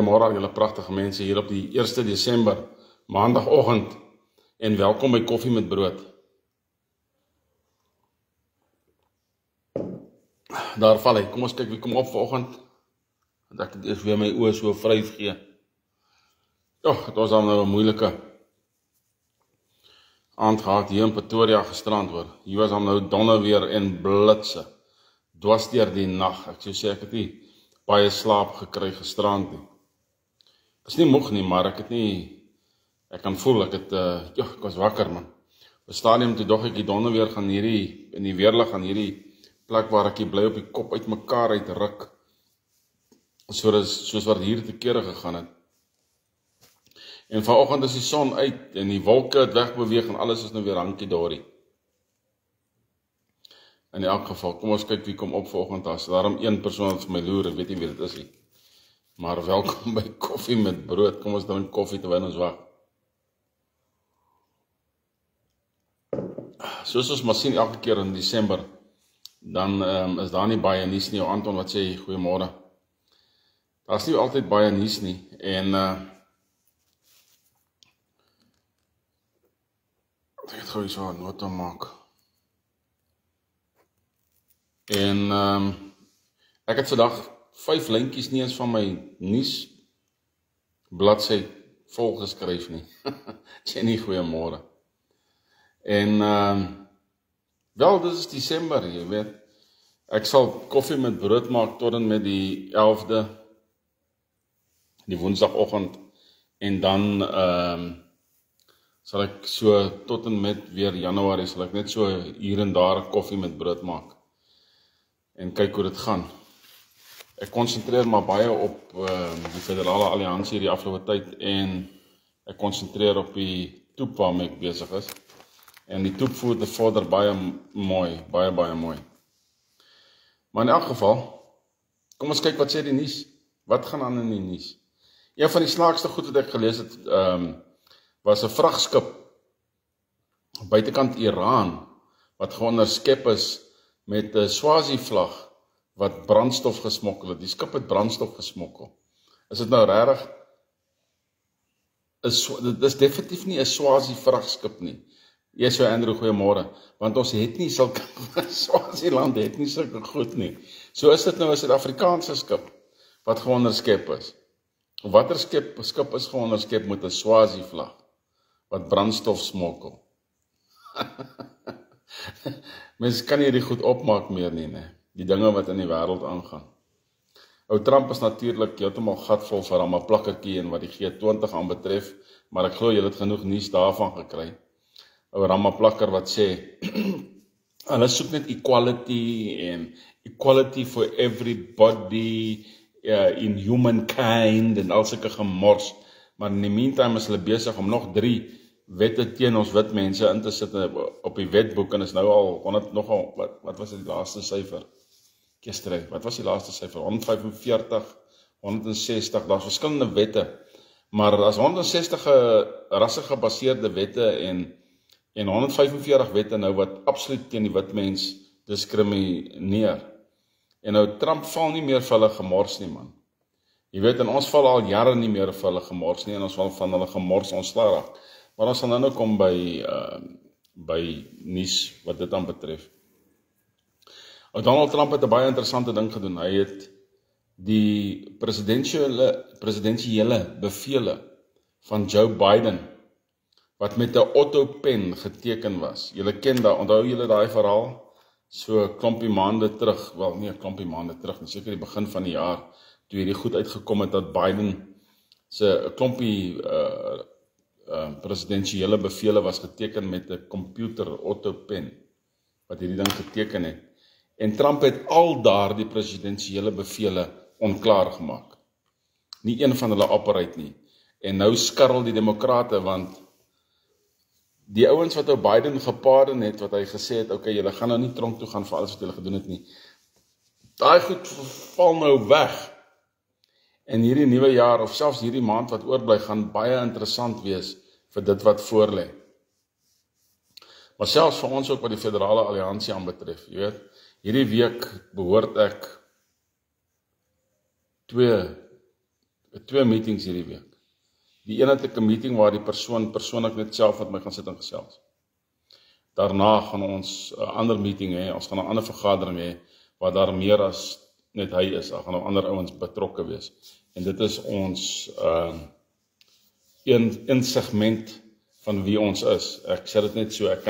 Goeiemôre aan julle pragtige mense hier op die 1 Desember, maandagoggend, en welkom by Koffie met Brood. Daar val hy, kom ons kyk wie kom op vanoggend, want ek het eers weer my oë so vryf gee. Ja, het was dan nou 'n moeilike aand gehad hier in Pretoria gisterand hoor. Hier was dan nou donder weer en blitse, dwars deur die nag. Ek sou sê ek het nie baie slaap gekry gisterand nie. Ek is nie moeg nie, maar ek kan voel, ek was wakker man. Op stadium toe dog ek die donder weer gaan in die weerlig gaan hierdie plek waar ek hier bly op die kop uit mekaar uitruk. Soos wat hier te kere gegaan het. En vanoggend is die son uit en die wolke het wegbeweeg en alles is nou weer hankie-dorie. In elk geval, kom ons kyk wie kom op vanoggend. As daarom een persoon wat vir my loer, ek weet nie wie dit is nie. Maar welkom by Koffie met Brood. Kom ons drink koffie terwyl ons wag. Soos ons maar sien elke keer in Desember, dan is daar nie baie nuus nie. Anton wat sê, goeiemôre. Daar is nie altyd baie nuus nie. En ek het gou so 'n nota maak. En ek het vandag 5 lyntjies nie eens van my nuus bladsy vol geskryf nie. Sê nie goeiemôre. En wel, dit is Desember, jy weet. Ek sal koffie met brood maak tot en met die 11de, die woensdagoggend, en dan sal ek so tot en met weer Januarie sal ek net so hier en daar koffie met brood maak. En kyk hoe dit gaan. Ek konsentreer maar baie op die Federale Alliansie die afgelope tyd en ek konsentreer op die toep waarmee ek besig is. En die toep vorder baie mooi, baie mooi. Maar in elk geval, kom ons kyk wat sê die nuus. Wat gaan aan in die nuus? Een van die snaakste goed wat ek gelees het, was 'n vragskip buitekant Iran wat geonderskep is met 'n Swazi vlag wat brandstof gesmokkel het. Die skip het brandstof gesmokkel. Is dit nou regtig? Dit is definitief nie 'n Swazi vragskip nie. Yes, so Andrew, goeiemôre. Want ons het nie sulke Swaziland het nie sulke goed nie. So is dit nou 'n Suid-Afrikaanse skip wat geonderskep is. Watter skip is geonderskep met 'n Swazi vlag wat brandstof smokkel? Mense kan nie hierdie goed opmaak meer nie, né? Die dinge wat in die wêreld aangaan. Ou Trump is natuurlik heeltemal gatvol vir hom 'n plakkertjie en wat die G20 aanbetref, maar ek glo julle het genoeg nuus daarvan gekry. Ou Ramaplakker wat sê, hulle soek net equality for everybody in humankind en al sulke gemors, maar in die meantime is hulle besig om nog 3 wette teen ons wit mense in te sit op die wetboek en is nou al 100 nogal, wat was die laaste syfer? Gister, wat was die laaste syfer? 145, 160, daar's verskillende wette, maar as 160 rassegebaseerde wette en 145 wette nou wat absoluut teen die wit mens diskrimineer. En nou Trump val nie meer vir hulle gemors nie man. Jy weet, en ons val al jare nie meer vir hulle gemors nie en ons val van hulle gemors ontslae raak. Maar ons sal nou kom by nuus wat dit aan betref. Donald Trump het 'n baie interessante ding gedoen. Hy het die presidensiële bevele van Joe Biden wat met 'n Otto-pen geteken was. Julle ken daai, onthou julle daai verhaal? So 'n klompie maande terug, wel nie 'n klompie maande terug, maar seker die begin van die jaar, toe hierdie goed uitgekom het dat Biden se 'n klompie presidensiële bevele was geteken met 'n komputer Otto-pen wat hierdie ding geteken het. En Trump het al daardie presidensiële bevele onklaar gemaak. Nie een van hulle operate nie. En nou skarrel die demokrate want die ouens wat ou Biden gepaardin het, wat hy gesê het, okay, julle gaan nou nie tronk toe gaan vir alles wat julle gedoen het nie. Daai goed val nou weg. En hierdie nuwe jaar, of selfs hierdie maand wat oorbly, gaan baie interessant wees vir dit wat voorlê. Maar selfs vir ons ook wat die Federale Alliansie aanbetref, jy weet, hierdie week behoort ek 2 2 meetings hierdie week. Die een het ek 'n meeting waar die persoon persoonlik net self met my gaan sit en gesels. Daarna gaan ons 'n ander meeting hê, ons gaan 'n ander vergadering hê, waar daar meer as net hy is, daar gaan nou ander ouens betrokke wees. En dit is ons een segment van wie ons is. Ek sê dit net so, ek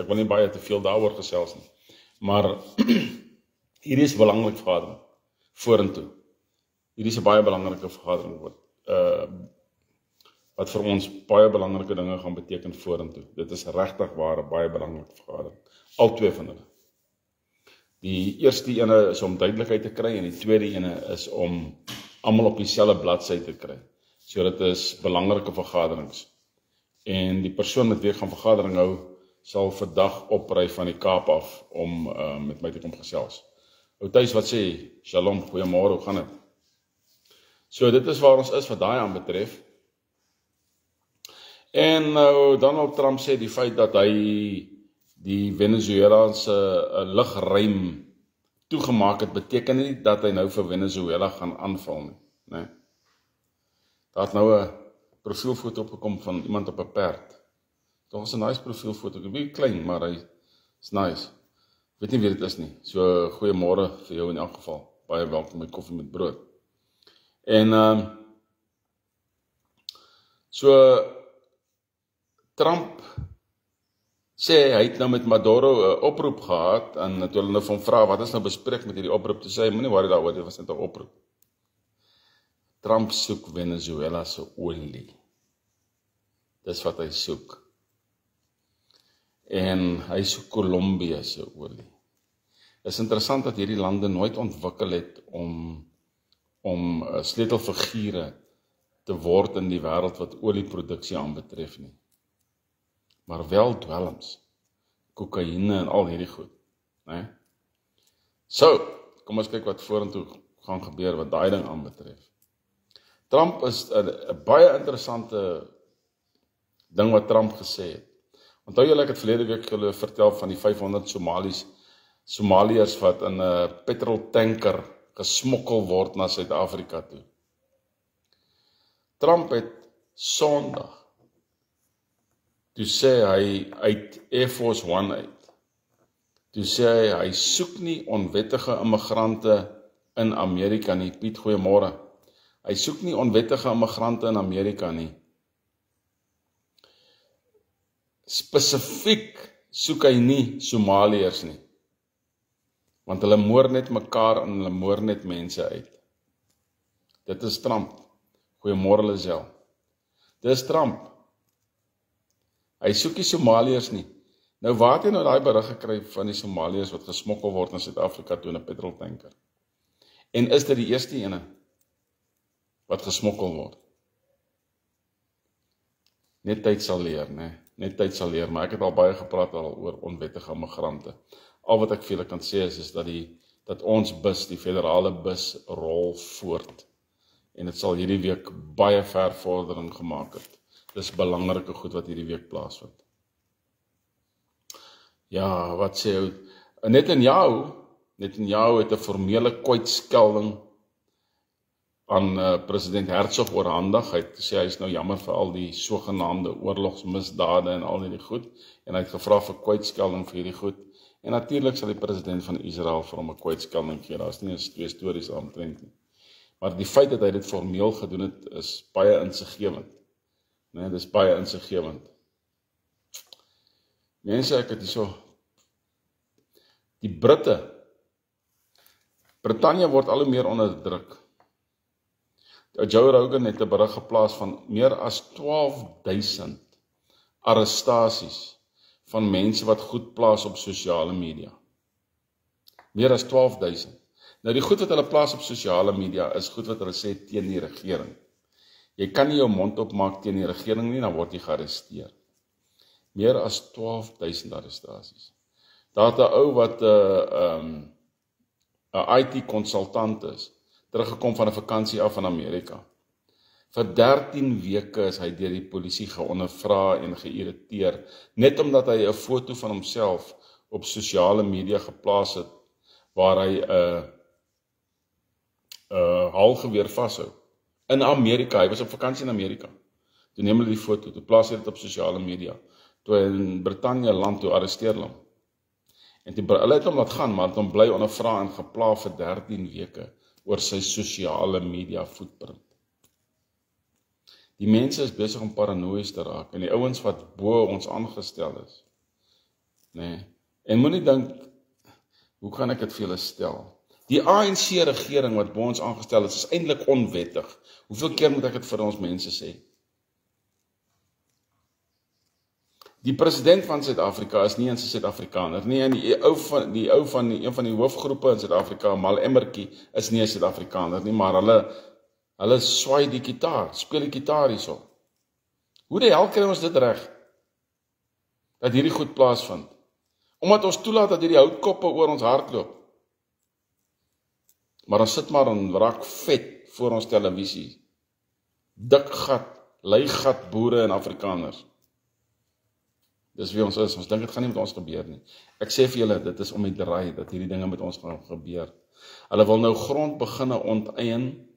wil nie baie te veel daaroor gesels nie. Maar hierdie is 'n belangrike vergadering vorentoe. Hierdie is 'n baie belangrike vergadering wat vir ons baie belangrike dinge gaan beteken vorentoe. Dit is regtig waar 'n baie belangrike vergadering. Al 2 van hulle. Die eerste ene is om duidelikheid te kry en die tweede ene is om almal op dieselfde bladsy te kry. So dit is belangrike vergaderings. En die persoon met wie ek gaan vergadering hou, sal vandag opry van die Kaap af om met my te kom gesels. Ou Thys, wat sê jy? Shalom, goeiemôre, hoe gaan dit? So dit is waar ons is wat daai aan betref. En nou Donald Trump sê die feit dat hy die Venezuelaanse lugruim toegemaak het, beteken nie dat hy nou vir Venezuela gaan aanval nie, né? Daar het nou 'n profielfoto opgekom van iemand op 'n perd. Dit was 'n nice profielfoto, 'n bietjie klein, maar hy is nice. Ek weet nie wie dit is nie. So goeiemôre vir jou in elk geval. Baie welkom by Koffie met Brood. En so Trump sê hy het nou met Maduro 'n oproep gehad en toe hulle nou van vra wat is nou bespreek met hierdie oproep, toe sê hy moenie worry daaroor, dit was net 'n oproep. Trump soek Venezuela se olie. Dis wat hy soek. En hy soek Kolumbie se olie. Dit is interessant dat hierdie lande nooit ontwikkel het om sleutelfigure te word in die wêreld wat olieproduksie aanbetref nie. Maar wel dwelms, kokaine en al hierdie goed, né? So, kom ons kyk wat vorentoe gaan gebeur wat daai ding aanbetref. Trump is 'n baie interessante ding wat Trump gesê het. Onthou julle, ek het verlede week julle vertel van die 500 Somaliërs wat in 'n petroltanker gesmokkel word na Suid-Afrika toe. Trump het Sondag, toe sê hy uit Air Force One uit, toe sê hy soek nie onwettige immigrante in Amerika nie. Piet, goeiemôre. Hy soek nie onwettige immigrante in Amerika nie. Spesifiek soek hy nie Somaliërs nie. Want hulle moor net mekaar en hulle moor net mense uit. Dit is Trump. Goeiemôre Lisel. Dit is Trump. Hy soek nie Somaliërs nie. Nou waar het hy nou daai berig gekry van die Somaliërs wat gesmokkel word na Suid-Afrika toe in 'n petroltanker? En is dit die eerste ene wat gesmokkel word? Net tyd sal leer, né? Net tyd sal leer, maar ek het al baie gepraat oor onwettige immigrante. Al wat ek vir julle kan sê is dat ons bus, die federale bus, rol voort. En dit sal hierdie week baie ver vordering gemaak het. Dis belangrike goed wat hierdie week plaasvind. Ja, wat sê hy? Netanyahu het 'n formele kwytskelding aan president Herzog oorhandig. Hy het gesê hy is nou jammer vir al die sogenaamde oorlogsmisdade en al hierdie goed, en hy het gevra vir kwytskelding vir hierdie goed. En natuurlik sal die president van Israel vir hom 'n kwytskelding gee. Daar's nie eens 2 stories aantrent nie. Maar die feit dat hy dit formeel gedoen het, is baie insiggewend. Nee, dis baie insiggewend. Mense, ek het hierso die Brittanje word al hoe meer onderdruk. Joe Rogan het 'n berig geplaas van meer as 12.000 arrestasies van mense wat goed plaas op sosiale media. Meer as 12.000. Nou die goed wat hulle plaas op sosiale media is goed wat hulle sê teen die regering. Jy kan nie jou mond opmaak teen die regering nie, dan word jy gearresteer. Meer as 12.000 arrestasies. Daar het 'n ou wat 'n IT-konsultant is, teruggekom van 'n vakansie af in Amerika. Vir 13 weke is hy deur die polisie geondervra en geïrriteer, net omdat hy 'n foto van homself op sosiale media geplaas het, waar hy 'n halgeweer vashou. In Amerika, hy was op vakansie in Amerika. Toe neem hulle die foto, toe plaas hy dit op sosiale media. Toe hy in Britannië land, toe arresteer hulle hom. En hulle het hom laat gaan, maar het hom bly ondervra en gepla vir 13 weke oor sy sosiale media footprint. Die mense is besig om paranoïes te raak, en die ouens wat bo ons aangestel is. Nee. En moenie dink, hoe kan ek dit vir julle stel? Die ANC-regering wat bo ons aangestel is eintlik onwettig. Hoeveel keer moet ek dit vir ons mense sê? Die president van Suid-Afrika is nie eens 'n Suid-Afrikaner nie, en een van die hoofgroepe in Suid-Afrika, Mal Emmertjie, is nie 'n Suid-Afrikaner nie, maar hulle swaai die gitaar, speel die gitaar hierso. Hoe die hel kry ons dit reg? Dat hierdie goed plaasvind? Omdat ons toelaat dat hierdie houtkoppe oor ons hardloop. Maar ons sit maar en raak vet voor ons televisie. Dik gat, leigat boere en Afrikaners. Dis wie ons is, ons dink dit gaan nie met ons gebeur nie. Ek sê vir julle, dit is om die draai, dat hierdie dinge met ons gaan gebeur. Hulle wil nou grond beginne onteien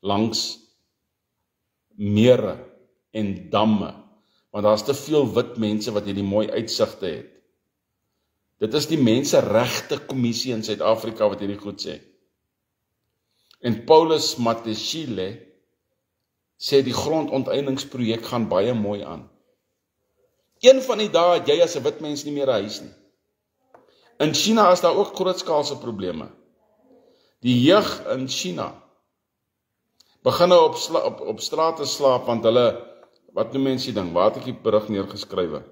langs mere en damme, want daar is te veel wit mense wat hierdie mooi uitsigte het. Dit is die Menseregte Kommissie in Suid-Afrika wat hierdie goed sê. En Paulus Mateshile sê die grondonteieningsprojek gaan baie mooi aan. Een van die dae het jy as 'n wit mens nie meer 'n huis nie. In China is daar ook grootskaalse probleme. Die jeug in China begin nou op strate slaap, want hulle, wat noem mense die ding, waar het ek die berig neergeskrywe?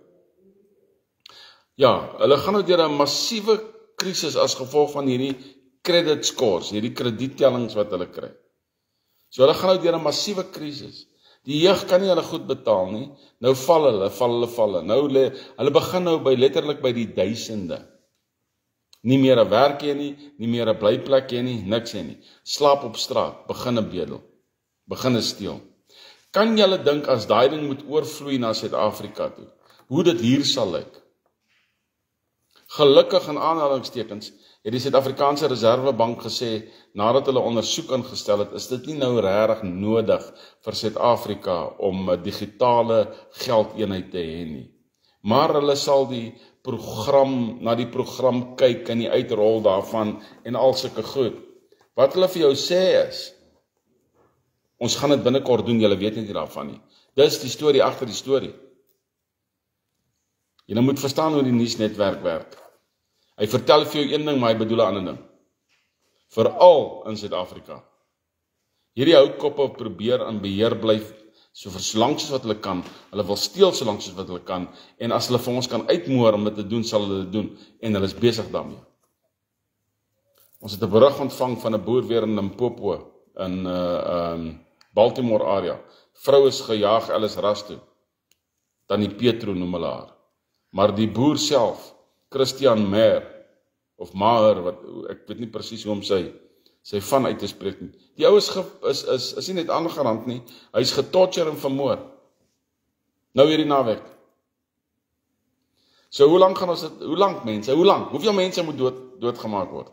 Ja, hulle gaan nou deur 'n massiewe krisis as gevolg van hierdie credit scores, hierdie krediettellings wat hulle kry. So hulle gaan nou deur 'n massiewe krisis. Die jeug kan nie hulle goed betaal nie. Nou val hulle. Nou hulle begin nou letterlik by die duisende. Nie meer 'n werk hê nie, nie meer 'n blyplek hê nie, niks hê nie. Slaap op straat, begin 'n bedel, begin 'n steel. Kan julle dink as daai ding moet oorvloei na Suid-Afrika toe, hoe dit hier sal lyk? Gelukkig in aanhalingstekens het die Suid-Afrikaanse Reservebank gesê, nadat hulle ondersoek ingestel het, is dit nie nou regtig nodig vir Suid-Afrika om 'n digitale geldeenheid te hê nie. Maar hulle sal na die program kyk en die uitrol daarvan en al sulke goed. Wat hulle vir jou sê is, ons gaan dit binnekort doen, julle weet nie daarvan nie. Dis die storie agter die storie. Jy moet verstaan hoe die nuusnetwerk werk. Hy vertel vir jou een ding, maar hy bedoel 'n ander ding. Veral in Suid-Afrika. Hierdie houtkoppe probeer in beheer bly so lank soos wat hulle kan. Hulle wil steel so lank soos wat hulle kan. En as hulle vir ons kan uitmoor om dit te doen, sal hulle dit doen. En hulle is besig daarmee. Ons het 'n berig ontvang van 'n boer weer in Limpopo, in Baltimore area. Vrou is gejaag Alice Ras toe. Tannie Petro noem hulle haar. Maar die boer self, Christian Meyer, of Maher, ek weet nie presies hoe om sy van uit te spreek nie. Die ou is nie net aangerand nie, hy is getorture en vermoor. Nou hierdie naweek. So hoe lank gaan ons dit, hoeveel mense moet doodgemaak word?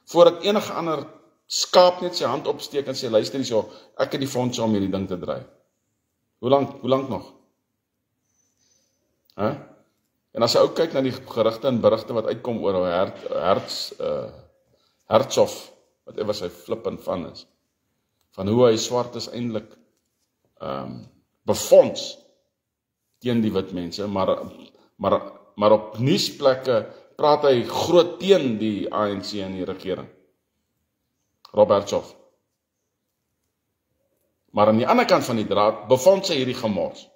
Voordat enige ander skaap net sy hand opsteek en sê, luister hierso, ek het die fondse om hierdie ding te draai. Hoe lank nog? En as jy ook kyk na die gerugte en berigte wat uitkom oor Hertzog, wat sy flippend van is, van hoe hy swart is eintlik befonds teen die wit mense, maar op nuusplekke praat hy groot teen die ANC en die regering. Robert Hertzog. Maar aan die ander kant van die draad befonds hy hierdie gemors.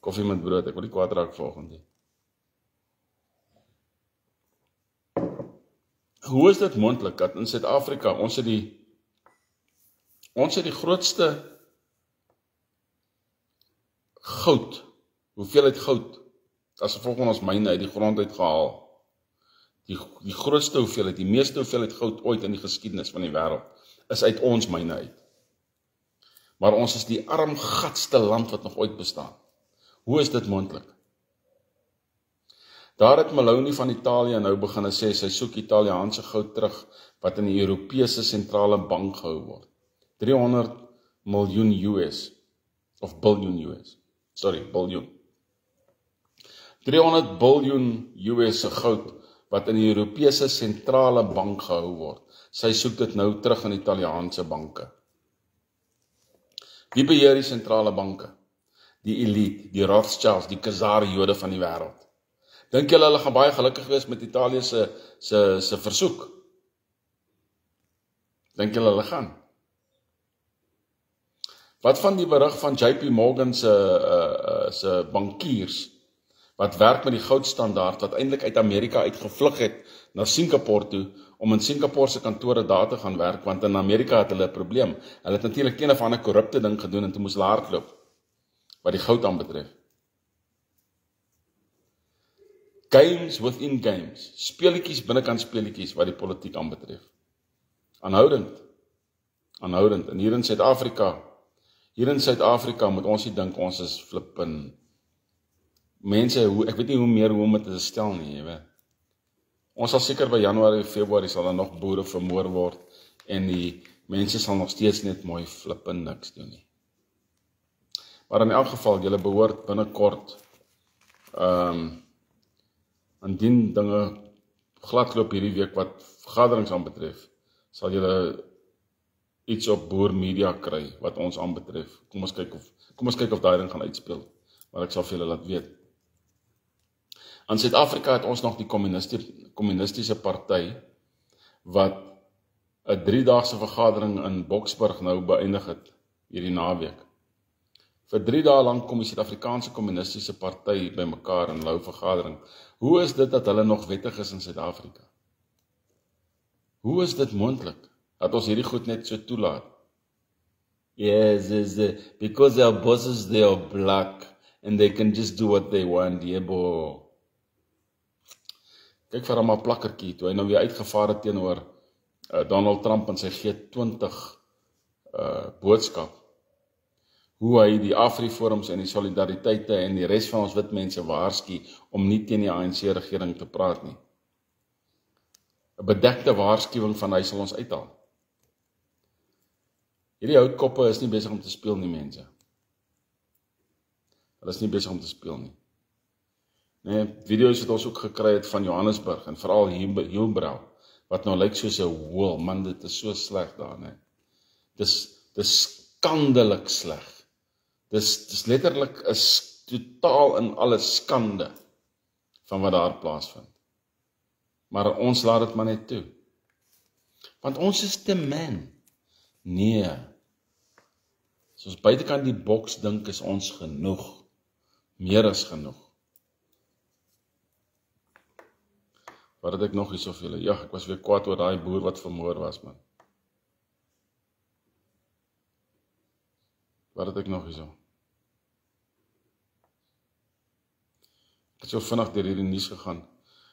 Koffie met brood, ek wil nie kwaad raak volgende. Hoe is dit moontlik dat in Suid-Afrika ons het die grootste goud, hoeveelheid goud, as gevolg van ons myne uit die grond uitgehaal, die grootste hoeveelheid, die meeste hoeveelheid goud ooit in die geskiedenis van die wêreld, is uit ons myne uit. Maar ons is die armgatste land wat nog ooit bestaan. Hoe is dit moontlik? Daar het Maloney van Italië nou begin sê, sy soek Italiaanse goud terug, wat in die Europese sentrale bank gehou word. 300 miljoen US, of biljoen US, sorry, biljoen. 300 biljoen US se goud, wat in die Europese sentrale bank gehou word. Sy soek dit nou terug in Italiaanse banke. Wie beheer die sentrale banke? Die elite, die Rothschilds, die Khazar-Jode van die wêreld. Dink julle hulle gaan baie gelukkig wees met Italië se versoek? Dink julle hulle gaan? Wat van die berig van JP Morgan se bankiers, wat werk met die goudstandaard, wat eintlik uit Amerika uitgevlug het na Singapore toe, om in Singapore se kantore daar te gaan werk, want in Amerika het hulle 'n probleem. Hulle het natuurlik een of ander korrupte ding gedoen, en toe moes hulle hardloop, wat die goud aanbetref. Games within games, speletjies binnekant speletjies, wat die politiek aanbetref. Aanhoudend, en hier in Suid-Afrika, moet ons nie dink, ons is flippin. Mense, ek weet nie hoe meer hoe om het te stel nie, jy weet. Ons sal seker by Januarie, Februarie sal daar nog boere vermoor word, en die mense sal nog steeds net mooi flippin niks doen nie. Maar in elk geval, julle behoort binnekort, indien dinge gladloop hierdie week wat vergaderings aanbetref, sal julle iets op Boer Media kry, wat ons aanbetref. Kom ons kyk of daai ding gaan uitspeel, maar ek sal vir julle laat weet. In Suid-Afrika het ons nog die kommunistiese party, wat 'n 3-daagse vergadering in Boksburg nou beëindig het, hierdie naweek. Vir 3 dae lank kom die Suid-Afrikaanse kommunistiese party by mekaar in hou vergadering. Hoe is dit dat hulle nog wettig is in Suid-Afrika? Hoe is dit moontlik, dat ons hierdie goed net so toelaat? Yes, because our bosses, they are black, and they can just do what they want, yebo. Kyk vir hom 'n plakkertjie, toe hy nou weer uitgevaar het teenoor Donald Trump en sy G20 boodskap. Hoe hy die Afriforums en die solidariteite en die res van ons wit mense waarsku om nie teen die ANC-regering te praat nie. 'n Bedekte waarskuwing van hy sal ons uithaal. Hierdie houtkoppe is nie besig om te speel nie, mense. Hulle is nie besig om te speel nie. Nee, video's wat ons ook gekry het van Johannesburg en veral Hillbrow, wat nou lyk soos 'n hoel, man, dit is so sleg daar, nee. Dis skandelik sleg. Dis letterlik is totaal in alle skande van wat daar plaasvind. Maar ons laat dit maar net toe. Want ons is te man. Nee. As ons buitekant die boks dink, is ons genoeg. Meer as genoeg. Wat het ek nog hier so vir julle? Ja, ek was weer kwaad oor daai boer wat vermoor was, man. Wat het ek nog hier so? Ek het so vinnig deur hierdie nuus gegaan.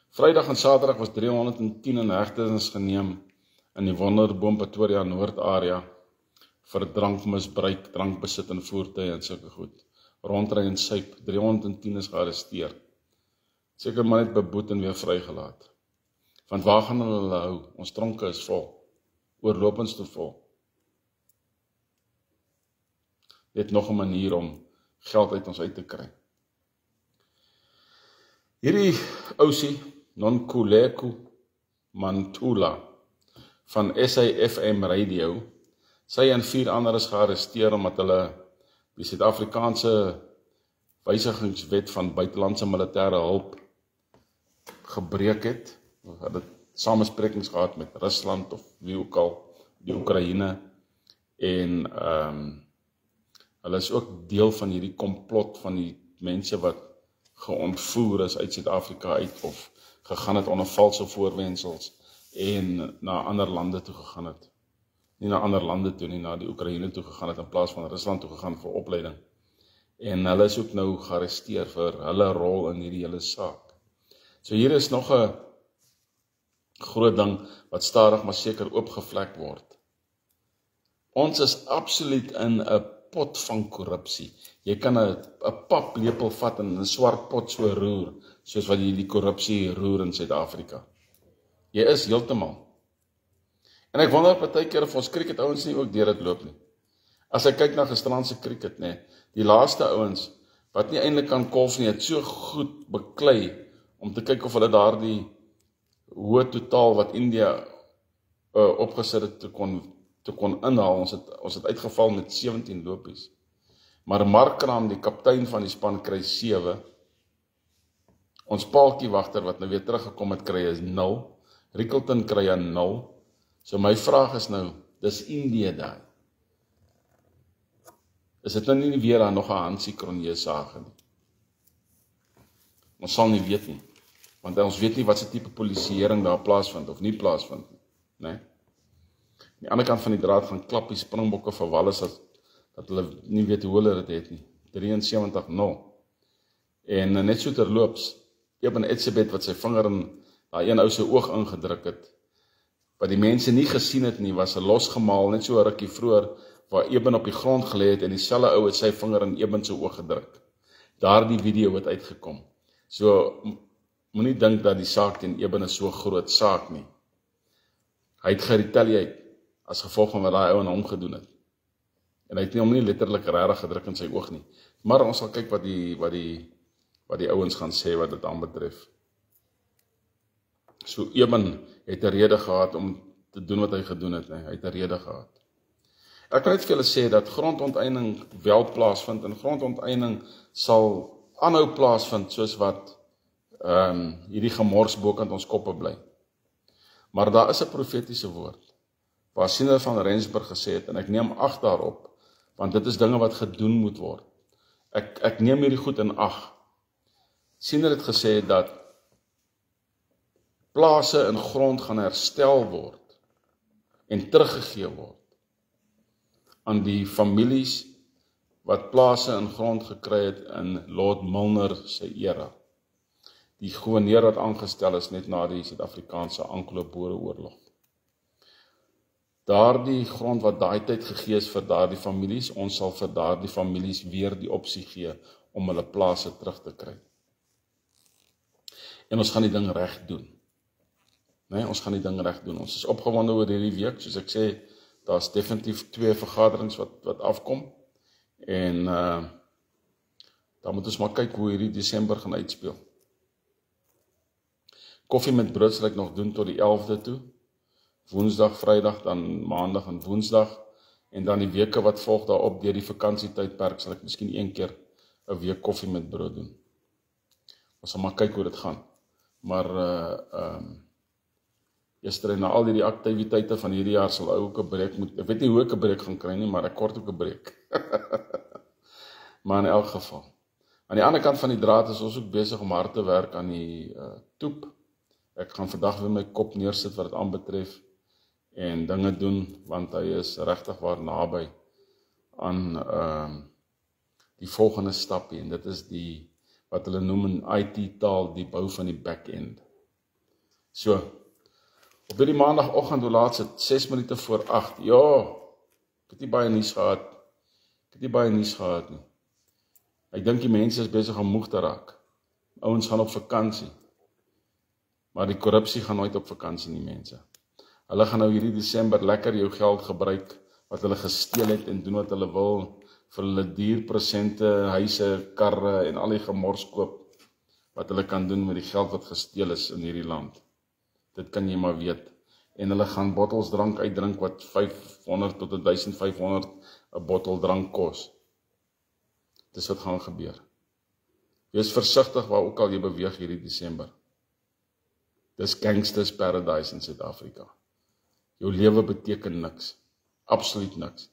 Vrydag en Saterdag was 310 in hegtenis geneem in die Wonderboom Pretoria Noord area vir drankmisbruik, drankbesit en voertuie en sulke goed. Rondry en suip, 310 is gearresteer. Seker maar net beboet en weer vrygelaat. Want waar gaan hulle hou? Ons tronke is vol. Oorlopends te vol. Dit nog 'n manier om geld uit ons uit te kry. Hierdie ousie, Nonkululeko Mantula van SAFM Radio, sy en 4 ander is gearresteer omdat hulle die Suid-Afrikaanse wysigingswet van buitelandse militêre hulp gebreek het. Hulle het samesprekings gehad met Rusland of wie ook al, die Oekraïne, en hulle is ook deel van hierdie komplot van die mense wat geontvoer is uit Suid-Afrika uit of gegaan het onder valse voorwendsels en na ander lande toe gegaan het. Nie na ander lande toe nie, na die Oekraïne toe gegaan het in plaas van Rusland toe gegaan vir opleiding. En hulle is ook nou gearresteer vir hulle rol in hierdie hele saak. So hier is nog 'n groot ding wat stadig maar seker oopgevlek word. Ons is absoluut in 'n pot van korrupsie. Jy kan 'n paplepel vat en 'n swart pot so roer, soos wat jy die korrupsie roer in Suid-Afrika. Jy is heeltemal. En ek wonder partykeer of ons cricket ouens nie ook deur dit loop nie. As ek kyk na gisterand se cricket, nee, die laaste ouens wat nie eintlik kan golf nie, het so goed beklei om te kyk of hulle daardie hoë totaal wat India opgesit het te kon inhaal. Ons het uitgeval met 17 lopies. Maar Markram, die kaptein van die span, kry 7. Ons paaltjiewagter wat nou weer teruggekom het, kry is 0. Rickleton kry 'n 0. So my vraag is nou, dis Indië daai. Is dit nou nie weer nog 'n Hansie Cronje sage nie? Ons sal nie weet nie, want ons weet nie wat se tipe polisieering daar plaasvind of nie plaasvind nie, né? Aan die ander kant van die draad gaan klap die Springbokke vir Wallis dat hulle nie weet hoe hulle dit het nie. 73-0. En net so terloops, Eben Etzebeth wat sy vinger in daai een ou se oog ingedruk het, wat die mense nie gesien het nie, was 'n losgemaal, net so 'n rukkie vroeër, waar Eben op die grond gelê het en dieselfde ou het sy vinger in Eben se oog gedruk. Daardie video het uitgekom. So, moenie dink dat die saak teen Eben is so groot saak nie. Hy het geretaliate as gevolg van wat daai ou aan hom gedoen het. En hy het hom nie letterlik regtig gedruk in sy oog nie. Maar ons sal kyk wat die ouens gaan sê wat dit aanbetref. So Eben het 'n rede gehad om te doen wat hy gedoen het, nee. Hy het 'n rede gehad. Ek kan net vir julle sê dat grondonteiening wel plaasvind en grondonteiening sal aanhou plaasvind soos wat hierdie gemors bokant ons koppe bly. Maar daar is 'n profetiese woord waar Siener van Rensburg gesê het, en ek neem ag daarop, want dit is dinge wat gedoen moet word. Ek neem hierdie goed in ag. Siener het gesê dat plase en grond gaan herstel word en teruggegee word aan die families wat plase en grond gekry het in Lord Milner se era. Die gouverneur wat aangestel is net na die Suid-Afrikaanse Anglo-Boereoorlog. Daardie grond wat daai tyd gegee is vir daardie families, ons sal vir daardie families weer die opsie gee om hulle plase terug te kry. En ons gaan die ding reg doen. Nee, ons gaan die ding reg doen. Ons is opgewonde oor hierdie week, soos ek sê, daar's definitief 2 vergaderings wat afkom. En dan moet ons maar kyk hoe hierdie Desember gaan uitspeel. Koffie met brood sal ek nog doen tot die 11de toe. Woensdag, Vrydag, dan Maandag en Woensdag. En dan die weke wat volg daarop deur die vakansietydperk sal ek miskien 1 keer 'n week koffie met brood doen. Ons sal maar kyk hoe dit gaan. Maar gister na al die aktiwiteite van hierdie jaar sal ook 'n breek moet. Ek weet nie hoe ek 'n breek gaan kry nie, maar ek kort ook 'n breek. Maar in elk geval. Aan die ander kant van die draad is ons ook besig om hard te werk aan die toep. Ek gaan vandag weer my kop neersit wat dit aanbetref en dinge doen, want hy is regtig waar naby aan die volgende stapie, en dit is die wat hulle noem in IT taal die bou van die back-end. So, op hierdie maandagoggend, hoe laat is dit? 6 minute voor 8. Ja, ek het nie baie nuus gehad nie. Ek dink die mense is besig om moeg te raak. Ouens gaan op vakansie. Maar die korrupsie gaan nooit op vakansie nie, mense. Hulle gaan nou hierdie Desember lekker jou geld gebruik wat hulle gesteel het en doen wat hulle wil, vir hulle dierpresente, huise, karre en al die gemors koop wat hulle kan doen met die geld wat gesteel is in hierdie land. Dit kan jy maar weet. En hulle gaan bottels drank uitdrink wat 500 tot 1500 'n bottel drank kos. Dis wat gaan gebeur. Wees versigtig waar ook al jy beweeg hierdie Desember. Dis gangsters paradise in Suid-Afrika. Jou lewe beteken niks. Absoluut niks.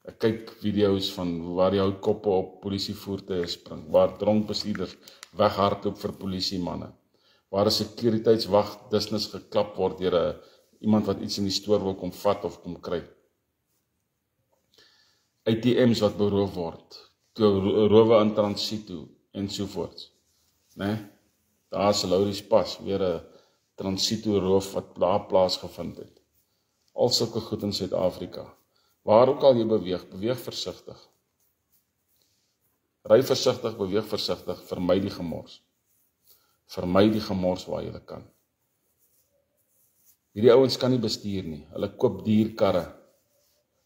Ek kyk video's van waar die houtkoppe op polisievoertuie spring, waar dronkbestuurders weghardloop vir polisiemanne, waar 'n sekuriteitswag dusnis geklap word deur iemand wat iets in die stoor wil kom vat of kom kry. ATM's wat beroof word, rowe in Transito ensovoorts. Né? Daar is Laurie's Pas, weer 'n Transito roof wat plaasgevind het. Al sulke goed in Suid-Afrika. Waar ook al jy beweeg versigtig. Ry versigtig, beweeg versigtig, vermy die gemors. Vermy die gemors waar jy kan. Hierdie ouens kan nie bestuur nie. Hulle koop duur karre.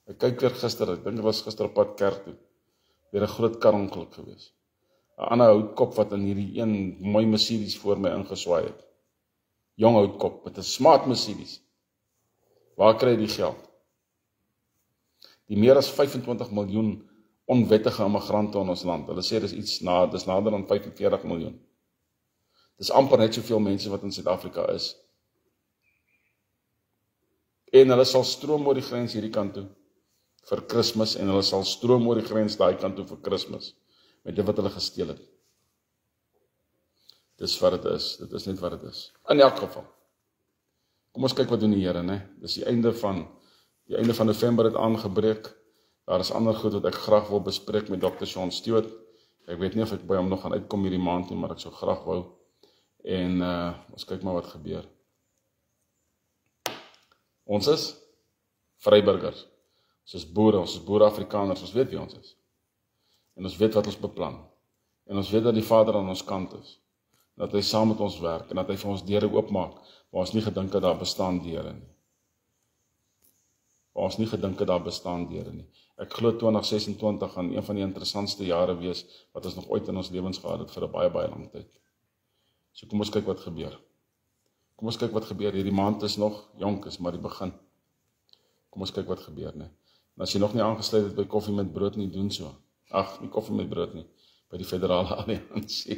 Ek kyk weer gister, ek dink dit was gister op pad kerk toe. Weer 'n groot karongeluk gewees. 'n Ander houtkop wat in hierdie een mooi Mercedes voor my ingeswaai het. Jong houtkop met 'n smart Mercedes. Waar kry hy die geld? Die meer as 25 miljoen onwettige immigrante in ons land. Hulle sê dis nader dan 45 miljoen. Dis amper net soveel mense wat in Suid-Afrika is. En hulle sal stroom oor die grens hierdie kant toe vir Kersfees en hulle sal stroom oor die grens daai kant toe vir Kersfees met dit wat hulle gesteel het. Dis wat dit is. Dit is net wat dit is. In elk geval. Kom ons kyk wat doen die Here, né? Dis die einde van November het aangebreek. Daar is ander goed wat ek graag wil bespreek met Dr. Sean Stewart. Ek weet nie of ek by hom nog gaan uitkom hierdie maand nie, maar ek sou graag wou. En ons kyk maar wat gebeur. Ons is vryburgers. Ons is boere, ons is boere-Afrikaners, ons weet wie ons is. En ons weet wat ons beplan. En ons weet dat die Vader aan ons kant is. Dat hy saam met ons werk en dat hy vir ons deure oopmaak, waar ons nie gedink het daar bestaan deure nie. Waar ons nie gedink het daar bestaan deure nie. Ek glo 2026 gaan een van die interessantste jare wees wat ons nog ooit in ons lewens gehad het vir 'n baie, baie lang tyd. So kom ons kyk wat gebeur. Kom ons kyk wat gebeur. Hierdie maand is nog jonk, is maar die begin. Kom ons kyk wat gebeur, né? En as jy nog nie aangesluit het by Koffie met Brood nie, doen so. Ag, nie Koffie met Brood nie, by die Federale Alliansie.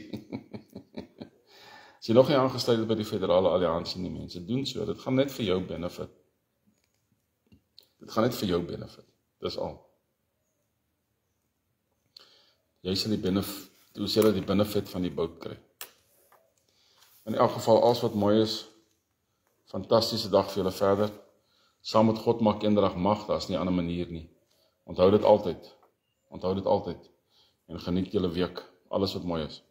As jy nog nie aangesluit het by die Federale Alliansie nie, mense, doen so. Dit gaan net vir jou benefit. Dit gaan net vir jou benefit. Dis al. Jy sal die benefit van die bout kry. In elk geval, alles wat mooi is, fantastiese dag vir julle verder. Saam met God maak eendag mag, daar is nie 'n ander manier nie. Onthou dit altyd. En geniet julle week, alles wat mooi is.